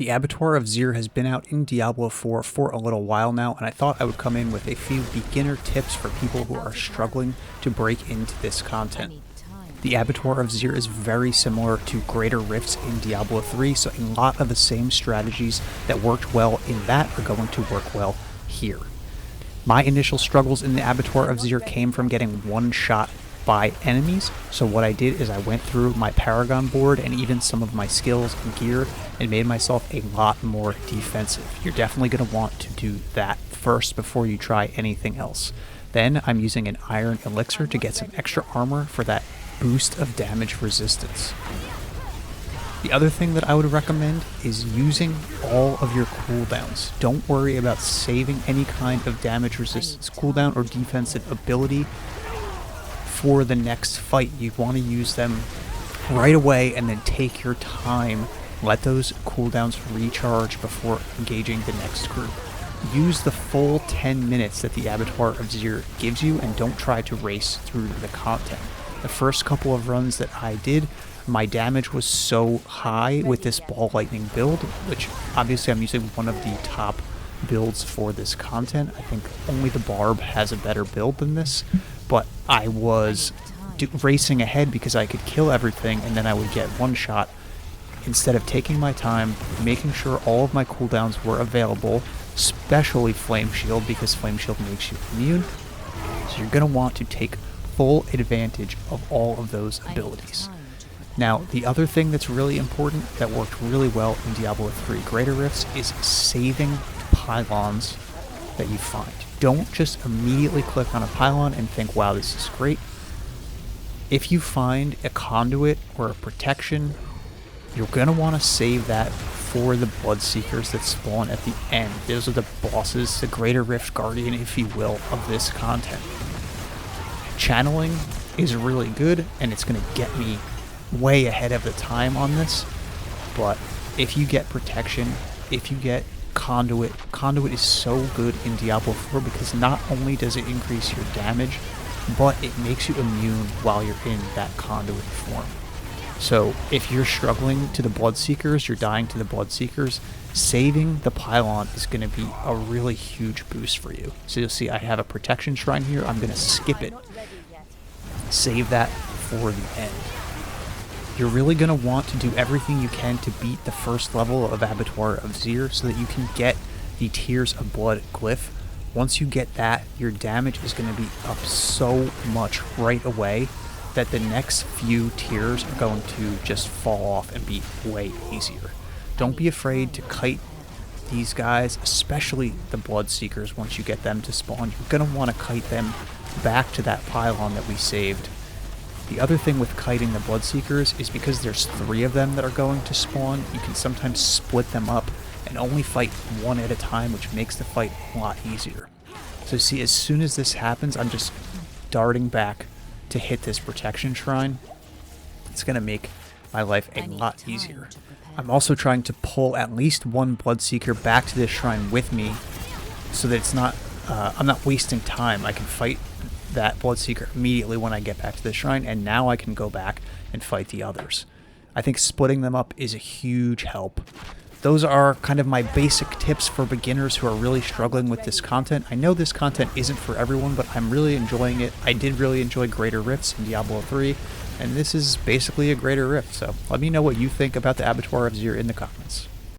The Abattoir of Zir has been out in Diablo 4 for a little while now, and I thought I would come in with a few beginner tips for people who are struggling to break into this content. The Abattoir of Zir is very similar to Greater Rifts in Diablo 3, so a lot of the same strategies that worked well in that are going to work well here. My initial struggles in the Abattoir of Zir came from getting one shot by enemies, so what I did is I went through my Paragon board and even some of my skills and gear and made myself a lot more defensive. You're definitely going to want to do that first before you try anything else. Then I'm using an Iron Elixir to get some extra armor for that boost of damage resistance. The other thing that I would recommend is using all of your cooldowns. Don't worry about saving any kind of damage resistance cooldown or defensive ability for the next fight. You want to use them right away and then take your time. Let those cooldowns recharge before engaging the next group. Use the full 10 minutes that the Abattoir of Zir gives you and don't try to race through the content. The first couple of runs that I did, my damage was so high with this ball lightning build, which obviously I'm using one of the top builds for this content. I think only the Barb has a better build than this, but I was racing ahead because I could kill everything and then I would get one shot instead of taking my time, making sure all of my cooldowns were available, especially Flame Shield because Flame Shield makes you immune. So you're going to want to take full advantage of all of those abilities. Now, the other thing that's really important that worked really well in Diablo 3 Greater Rifts is saving pylons that you find. Don't just immediately click on a pylon and think, wow, this is great. If you find a conduit or a protection, you're going to want to save that for the Bloodseekers that spawn at the end. Those are the bosses, the Greater Rift Guardian, if you will, of this content. Channeling is really good, and it's going to get me way ahead of the time on this, but if you get protection, if you get conduit is so good in Diablo 4 because not only does it increase your damage, but it makes you immune while you're in that conduit form. So if you're struggling to the Bloodseekers, you're dying to the Bloodseekers, saving the pylon is going to be a really huge boost for you. So you'll see I have a protection shrine here. I'm going to skip it. Save that for the end. You're really going to want to do everything you can to beat the first level of Abattoir of Zir so that you can get the Tears of Blood glyph. Once you get that, your damage is going to be up so much right away that the next few tiers are going to just fall off and be way easier. Don't be afraid to kite these guys, especially the Bloodseekers. Once you get them to spawn, you're going to want to kite them back to that pylon that we saved. The other thing with kiting the Bloodseekers is because there's 3 of them that are going to spawn, you can sometimes split them up and only fight one at a time, which makes the fight a lot easier. So see, as soon as this happens, I'm just darting back to hit this protection shrine. It's going to make my life a lot easier. I'm also trying to pull at least one Bloodseeker back to this shrine with me so that it's not, I'm not wasting time. I can fight that Bloodseeker immediately when I get back to the shrine, and now I can go back and fight the others. I think splitting them up is a huge help. Those are kind of my basic tips for beginners who are really struggling with this content. I know this content isn't for everyone, but I'm really enjoying it. I did really enjoy Greater Rifts in Diablo 3, and this is basically a Greater Rift, so let me know what you think about the Abattoir of Zir in the comments.